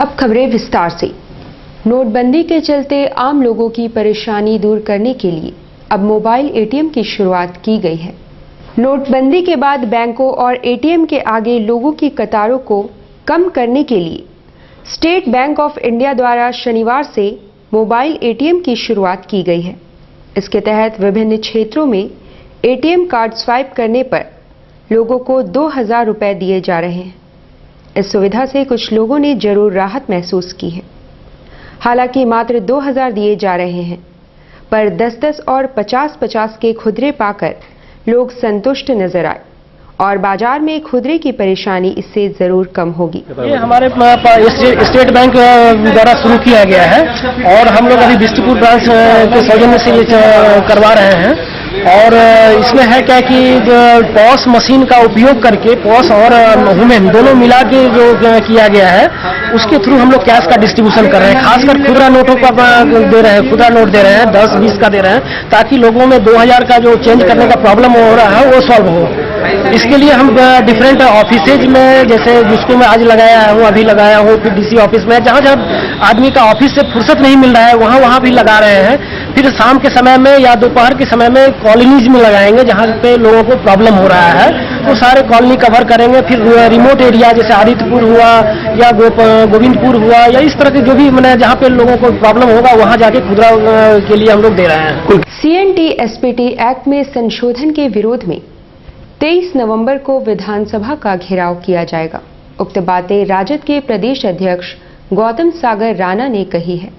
अब खबरें विस्तार से। नोटबंदी के चलते आम लोगों की परेशानी दूर करने के लिए अब मोबाइल एटीएम की शुरुआत की गई है। नोटबंदी के बाद बैंकों और एटीएम के आगे लोगों की कतारों को कम करने के लिए स्टेट बैंक ऑफ इंडिया द्वारा शनिवार से मोबाइल एटीएम की शुरुआत की गई है। इसके तहत विभिन्न क्षेत्रों में एटीएम कार्ड स्वाइप करने पर लोगों को 2000 रुपए दिए जा रहे हैं। इस सुविधा से कुछ लोगों ने जरूर राहत महसूस की है। हालांकि मात्र 2000 दिए जा रहे हैं, पर 10-10 और 50-50 के खुदरे पाकर लोग संतुष्ट नजर आए और बाजार में खुदरे की परेशानी इससे जरूर कम होगी। ये हमारे स्टेट बैंक द्वारा शुरू किया गया है और हम लोग अभी बिस्टपुर ब्रांच के सौजन्य से ये करवा रहे हैं। और इसमें है क्या कि पॉस मशीन का उपयोग करके पॉस और वुमेन दोनों मिला के जो किया गया है उसके थ्रू हम लोग कैश का डिस्ट्रीब्यूशन कर रहे हैं। खासकर खुदरा नोटों का दे रहे हैं, खुदरा नोट दे रहे हैं, 10-20 का दे रहे हैं, ताकि लोगों में 2000 का जो चेंज करने का प्रॉब्लम हो रहा है वो सॉल्व हो। इसके लिए हम डिफरेंट ऑफिसेज में, जैसे जिसको मैं आज लगाया हूँ, अभी लगाया हूँ, फिर डीसी ऑफिस में, जहाँ जहाँ आदमी का ऑफिस से फुर्सत नहीं मिल रहा है वहाँ भी लगा रहे हैं। फिर शाम के समय में या दोपहर के समय में कॉलोनीज में लगाएंगे जहाँ पे लोगों को प्रॉब्लम हो रहा है, तो सारे कॉलोनी कवर करेंगे। फिर रिमोट एरिया जैसे आदित्यपुर हुआ या गोविंदपुर हुआ या इस तरह के जो भी मैंने जहाँ पे लोगों को प्रॉब्लम होगा वहाँ जाके खुदरा के लिए हम लोग दे रहे हैं। CNT-SPT एक्ट में संशोधन के विरोध में 23 नवंबर को विधानसभा का घेराव किया जाएगा। उक्त बातें राजद के प्रदेश अध्यक्ष गौतम सागर राणा ने कही है।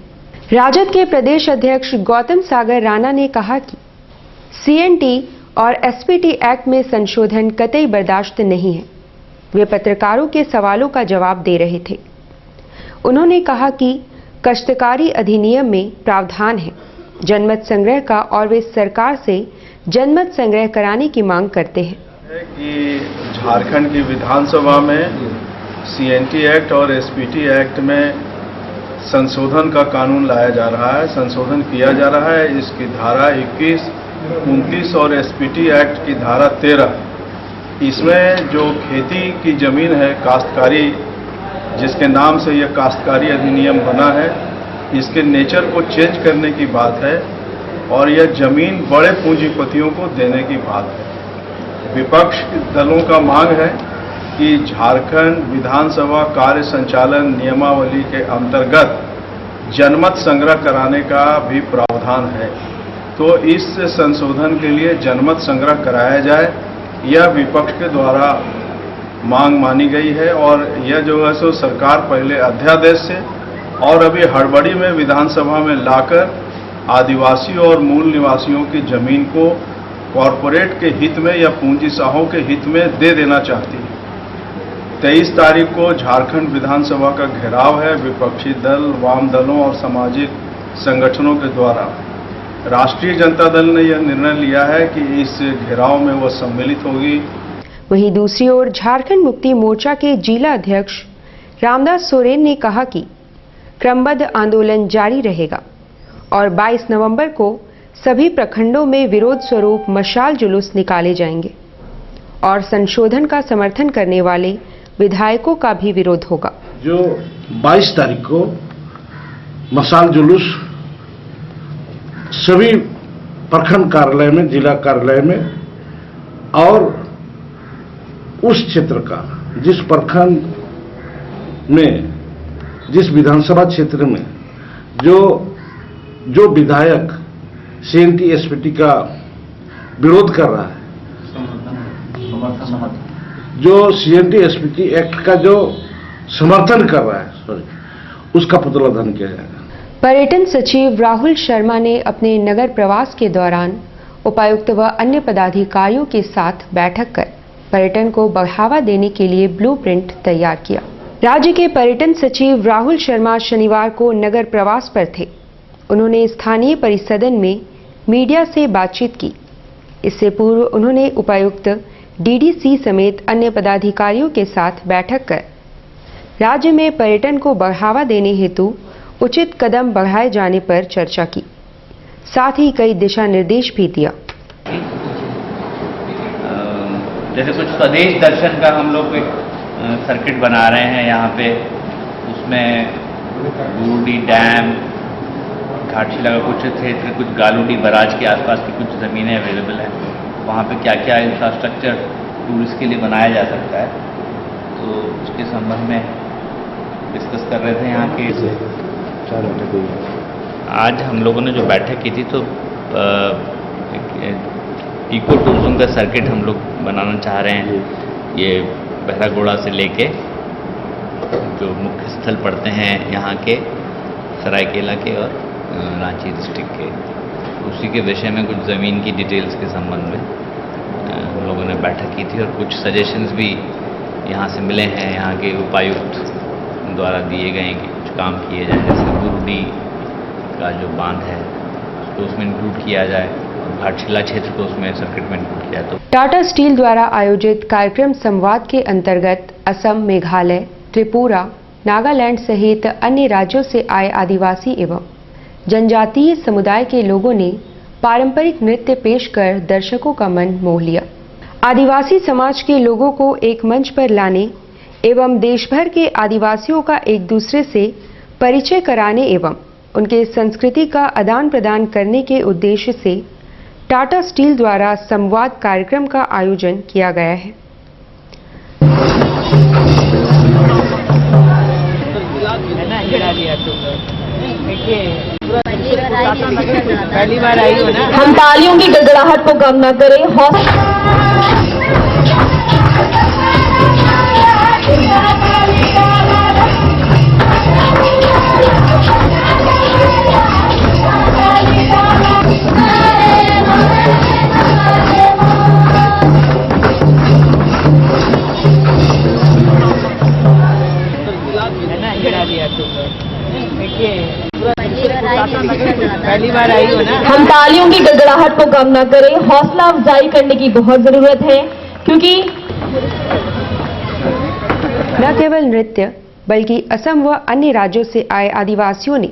राजद के प्रदेश अध्यक्ष गौतम सागर राणा ने कहा कि CNT और SPT एक्ट में संशोधन कतई बर्दाश्त नहीं है। वे पत्रकारों के सवालों का जवाब दे रहे थे। उन्होंने कहा कि काश्तकारी अधिनियम में प्रावधान है जनमत संग्रह का और वे सरकार से जनमत संग्रह कराने की मांग करते हैं कि झारखंड की विधानसभा में CNT एक्ट और SPT एक्ट में संशोधन का कानून लाया जा रहा है, संशोधन किया जा रहा है। इसकी धारा 21, 29 और SPT एक्ट की धारा 13, इसमें जो खेती की जमीन है, काश्तकारी, जिसके नाम से यह काश्तकारी अधिनियम बना है, इसके नेचर को चेंज करने की बात है और यह जमीन बड़े पूंजीपतियों को देने की बात है। विपक्ष दलों का मांग है कि झारखंड विधानसभा कार्य संचालन नियमावली के अंतर्गत जनमत संग्रह कराने का भी प्रावधान है, तो इस संशोधन के लिए जनमत संग्रह कराया जाए, यह विपक्ष के द्वारा मांग मानी गई है। और यह जो है सो सरकार पहले अध्यादेश से और अभी हड़बड़ी में विधानसभा में लाकर आदिवासी और मूल निवासियों की जमीन को कॉरपोरेट के हित में या पूंजीशाहों के हित में दे देना चाहती है। 23 तारीख को झारखंड विधानसभा का घेराव है विपक्षी दल, वाम दलों और सामाजिक संगठनों के द्वारा। राष्ट्रीय जनता दल ने यह निर्णय लिया है कि इस घेराव में वह सम्मिलित होगी। वहीं दूसरी ओर झारखंड मुक्ति मोर्चा के जिला अध्यक्ष रामदास सोरेन ने कहा कि क्रमबद्ध आंदोलन जारी रहेगा और 22 नवंबर को सभी प्रखंडों में विरोध स्वरूप मशाल जुलूस निकाले जाएंगे और संशोधन का समर्थन करने वाले विधायकों का भी विरोध होगा। जो 22 तारीख को मशाल जुलूस सभी प्रखंड कार्यालय में, जिला कार्यालय में और उस क्षेत्र का जिस प्रखंड में, जिस विधानसभा क्षेत्र में जो विधायक CNT-SPT का विरोध कर रहा है, जो CNT-SPT एक्ट का जो समर्थन कर रहा है, उसका पुतला दहन किया जाएगा। पर्यटन सचिव राहुल शर्मा ने अपने नगर प्रवास के दौरान उपायुक्त व अन्य पदाधिकारियों के साथ बैठक कर पर्यटन को बढ़ावा देने के लिए ब्लूप्रिंट तैयार किया। राज्य के पर्यटन सचिव राहुल शर्मा शनिवार को नगर प्रवास पर थे। उन्होंने स्थानीय परिसदन में मीडिया से बातचीत की। इससे पूर्व उन्होंने उपायुक्त DDC समेत अन्य पदाधिकारियों के साथ बैठक कर राज्य में पर्यटन को बढ़ावा देने हेतु उचित कदम बढ़ाए जाने पर चर्चा की। साथ ही कई दिशा निर्देश भी दिया। जैसे कुछ स्वदेश दर्शन का हम लोग एक सर्किट बना रहे हैं यहाँ पे, उसमें गुरुडी डैम, घाटशिला का कुछ क्षेत्र, कुछ गालूडी बराज के आसपास की कुछ ज़मीनें अवेलेबल हैं। वहाँ पे क्या क्या इंफ्रास्ट्रक्चर टूरिस्ट के लिए बनाया जा सकता है, तो उसके संबंध में डिस्कस कर रहे थे यहाँ के। आज हम लोगों ने जो बैठक की थी, तो इको टूरिज्म का सर्किट हम लोग बनाना चाह रहे हैं। ये बहरागोड़ा से लेके जो मुख्य स्थल पड़ते हैं यहाँ के, सरायकेला के और रांची डिस्ट्रिक्ट के, उसी के विषय में कुछ ज़मीन की डिटेल्स के संबंध में हम लोगों ने बैठक की थी और कुछ सजेशंस भी यहाँ से मिले हैं। यहाँ के उपायुक्त द्वारा दिए गए हैं कि कुछ काम किए जाए, जैसे गुरुडी का जो बांध है उसको उसमें इंक्लूड किया जाए और घाटशिला क्षेत्र को उसमें सर्किट में इंक्लूड किया जाए। तो टाटा स्टील द्वारा आयोजित कार्यक्रम संवाद के अंतर्गत असम, मेघालय, त्रिपुरा, नागालैंड सहित अन्य राज्यों से आए आदिवासी एवं जनजातीय समुदाय के लोगों ने पारंपरिक नृत्य पेश कर दर्शकों का मन मोह लिया। आदिवासी समाज के लोगों को एक मंच पर लाने एवं देश भर के आदिवासियों का एक दूसरे से परिचय कराने एवं उनके संस्कृति का आदान प्रदान करने के उद्देश्य से टाटा स्टील द्वारा संवाद कार्यक्रम का आयोजन किया गया है। पहली बार आई हो ना, हम तालियों की गड़गड़ाहट को कम न करें। पहली बार आई हो ना, हम तालियों की गड़गड़ाहट को कम न करें। हौसला अफजाई करने की बहुत जरूरत है, क्योंकि न केवल नृत्य बल्कि असम व अन्य राज्यों से आए आदिवासियों ने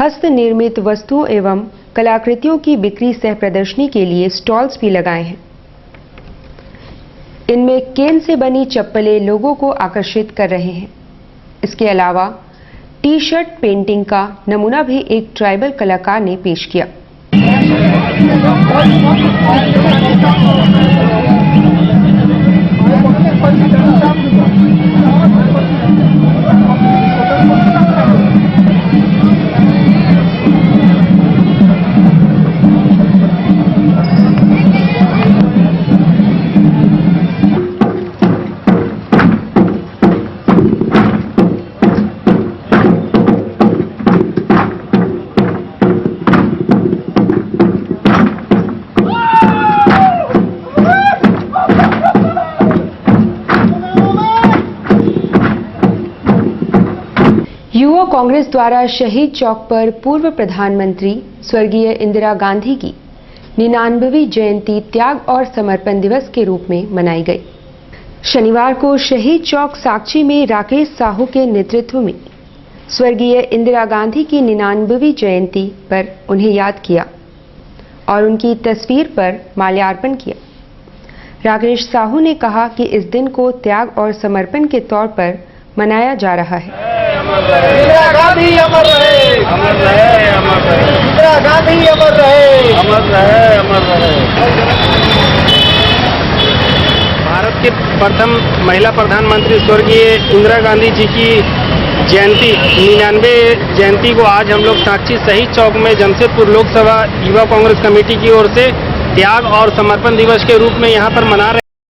हस्त निर्मित वस्तुओं एवं कलाकृतियों की बिक्री सह प्रदर्शनी के लिए स्टॉल्स भी लगाए हैं। इनमें केन से बनी चप्पलें लोगों को आकर्षित कर रहे हैं। इसके अलावा टी शर्ट पेंटिंग का नमूना भी एक ट्राइबल कलाकार ने पेश किया। युवा कांग्रेस द्वारा शहीद चौक पर पूर्व प्रधानमंत्री स्वर्गीय इंदिरा गांधी की 99वीं जयंती त्याग और समर्पण दिवस के रूप में मनाई गई। शनिवार को शहीद चौक साकची में राकेश साहू के नेतृत्व में स्वर्गीय इंदिरा गांधी की 99वीं जयंती पर उन्हें याद किया और उनकी तस्वीर पर माल्यार्पण किया। राकेश साहू ने कहा कि इस दिन को त्याग और समर्पण के तौर पर मनाया जा रहा है। इंदिरा गांधी अमर रहे, अमर रहे, अमर रहे। इंदिरा गांधी अमर रहे, अमर रहे, अमर रहे। भारत के प्रथम महिला प्रधानमंत्री स्वर्गीय इंदिरा गांधी जी की जयंती 99 जयंती को आज हम लोग साकची शहीद चौक में जमशेदपुर लोकसभा युवा कांग्रेस कमेटी की ओर से त्याग और समर्पण दिवस के रूप में यहाँ पर मना रहे हैं।